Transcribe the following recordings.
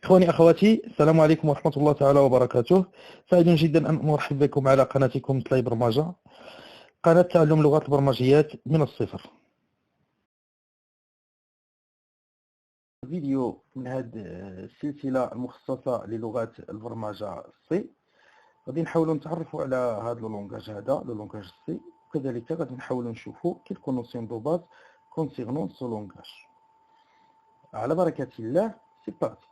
إخواني أخواتي، السلام عليكم ورحمة الله تعالى وبركاته. سعيد جدا أن أرحب بكم على قناتكم تلاي برمجة، قناة تعلم لغات البرمجيات من الصفر. فيديو من هذه السلسلة المخصصة للغات البرمجة سي. غادي نحاولوا نتعرفوا على هذا اللونغاج، لو لونغاج سي، وكذلك غادي نحاولوا نشوفوا quelques notions de base concernant ce langage. على بركة الله، c'est parti.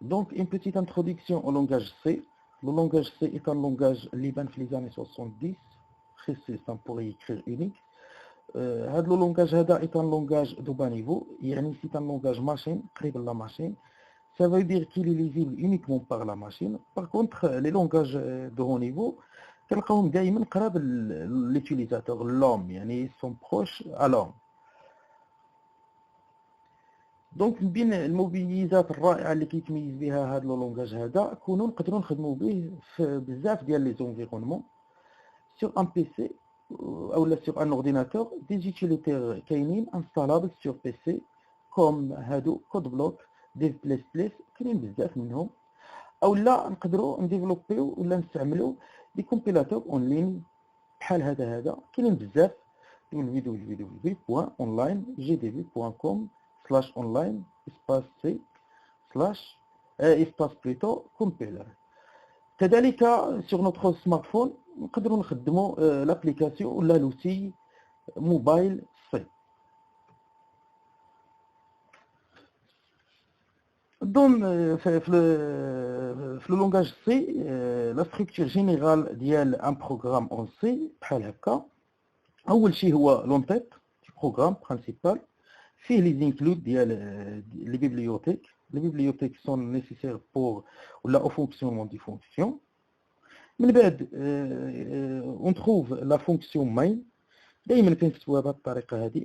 Donc, une petite introduction au langage C. Le langage C est un langage liban في les années 70, très simple pour y écrire unique. هذا le langage est un langage de bas niveau, يعني c'est un langage machine, قريب la machine. Ça veut dire qu'il est lisible uniquement par la machine. Par contre, les langages de haut niveau, تلقاهم دائما قراب l'utilisateur, l'homme, يعني ils sont proches à l'homme. دونك من بين المميزات الرائعه اللي كيتميز بها هذا اللونغاج كونوا نقدروا نخدموا به في بزاف ديال لي زونفيرونمون سور ان بي سي اولا سور ان اورديناتور. دي زوتيليتير كاينين انستالابل سور بي سي كوم هادو كود بلوك، ديف بليس بليس، كاينين بزاف منهم. اولا نقدروا نديفلوبيو ولا نستعملوا دي كومبيلاتور اون لين بحال هذا كاينين بزاف. www.onlinegdb.com/online espace c espace plutôt compiler. كذلك sur notre smartphone نقدروا نخدموا l'application ولا l'outil mobile C. Donc في le langage C, la structure générale ديال un programme en C بحال هكا. أول شيء هو l'entête du programme principal. فيه les includes ديال les bibliothèques. Les bibliothèques sont nécessaires pour la fonctionnement des fonctions. من بعد on trouve la fonction main. دائما كنكتبوها بهذه الطريقة هذه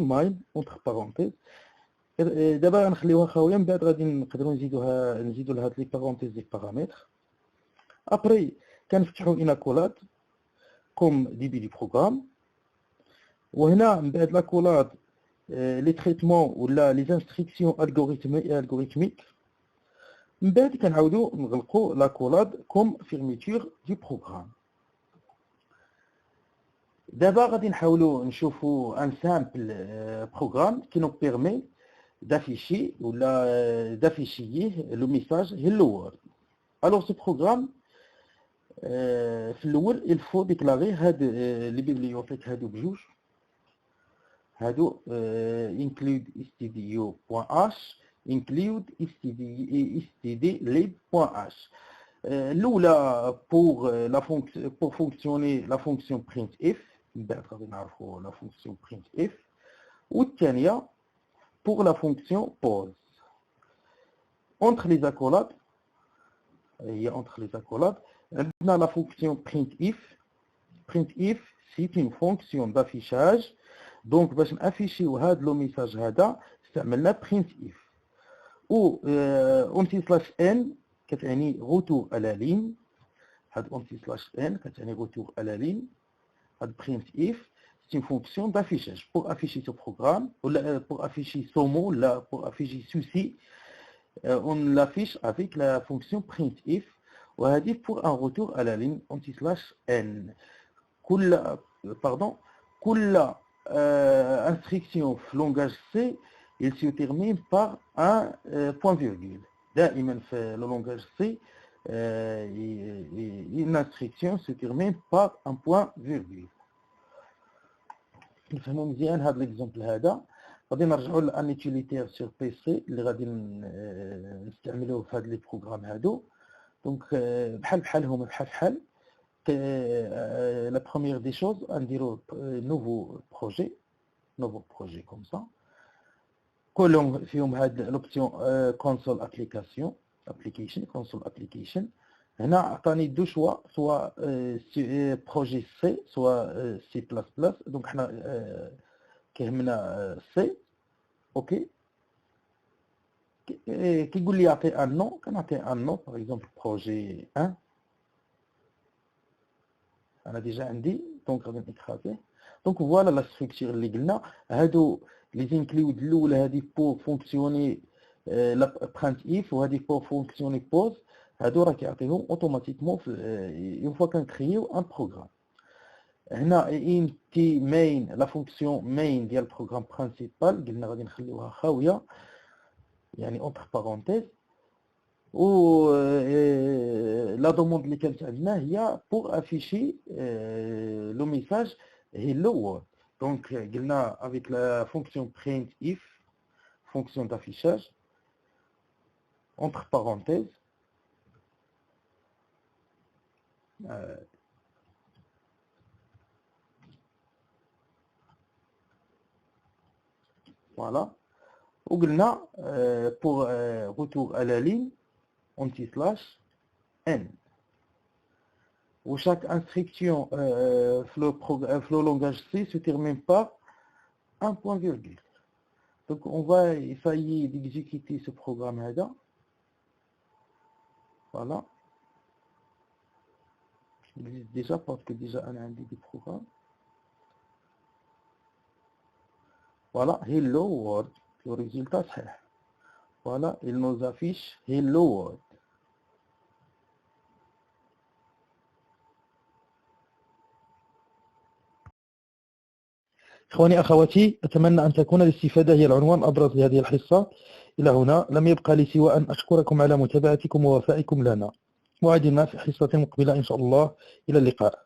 main entre parenthèses. دابا غنخليوها خاوية، من بعد غادي نقدروا نزيدوا لها لي parenthèses دي paramètres. Après كنفتحوا une accolade comme début du programme. وهنا من بعد l'accolade les traitements ou les instructions algorithmiques. من بعد كنعاودوا نغلقوا l'accolade comme fermeture du programme. دابا غادي نحاولوا نشوفوا un simple programme qui nous permet d'afficher ولا d'afficher le message hello world. Alors ce programme في الاول il faut déclarer هاد les bibliothèques هادو بجوج. هادو include stdio.h include stdlib.h. الاولى pour fonctionner la fonction printf، من بعد غادي نعرفوا la fonction printf. والثانيه pour la fonction pause. Entre les accolades, عندنا la fonction printf. printf c'est une fonction d'affichage. دونك باش نافيشيو هذا لو ميساج استعملنا printf. و اونتي سلاش ان كتعني غوتور على لين. هاد اونتي سلاش ان كتعني غوتور على لين. هاد printf c'est une fonction d'affichage pour afficher ce programme ou pour afficher ce mot là, pour afficher ceci. On l'affiche avec la fonction printf. وهذه pour un retour à la ligne anti slash n. كل instruction في langage C, il se termine par un point virgule. دائما في le langage C, une instruction se termine par un point virgule. نفهموا مزيان هذا الاكزامبل هذا. غادي نرجعوا لان يوتيليتير سور بي سي اللي غادي نستعملوه في هاد لي بروغرام هادو. دونك بحالهم بحال la première des choses, on dirait nouveau projet comme ça. كلهم فيهم هاد l'option console application. هنا عطاني دو شوا، سواء projet C سواء C++. دونك حنا كيهمنا C. اوكي، كيقول لي يعطي ان نو، كنعطي ان نو باغ اكزومبل بروجي 1. انا ديجا عندي دونك غادي نكراسيه. دونك فوالا لا ستركتور اللي قلنا. هادو لي زينكلود الاولى هادي بور فونكسيوني لا print if وهذه pour fonctionner pause هادو راه كيعطيهم اوتوماتيكمون اون فوا كنكرييو ان بروغرام. هنا ان تي مين لا فونكسيون مين ديال البروغرام برينسيبال قلنا غادي نخليوها خاويه يعني اونتر بارونتيز، و لا دوموند اللي كانت عندنا هي بور افيشي لو ميساج hello world. دونك قلنا افيك لا فونكسيون print if fonction d'affichage entre parenthèses voilà. وقلنا pour retour à la ligne anti-slash n. Où chaque instruction flow langage C se termine par un point virgule. Donc on va essayer d'exécuter ce programme là. Voilà. Il existe déjà parce que déjà on a des programmes. Voilà, hello world. Le résultat c'est voilà, il nous affiche hello world. إخواني أخواتي، أتمنى أن تكون الاستفادة هي العنوان الأبرز لهذه الحصة. إلى هنا لم يبقى لي سوى أن أشكركم على متابعتكم ووفائكم لنا، وعدنا في حصة مقبلة إن شاء الله. إلى اللقاء.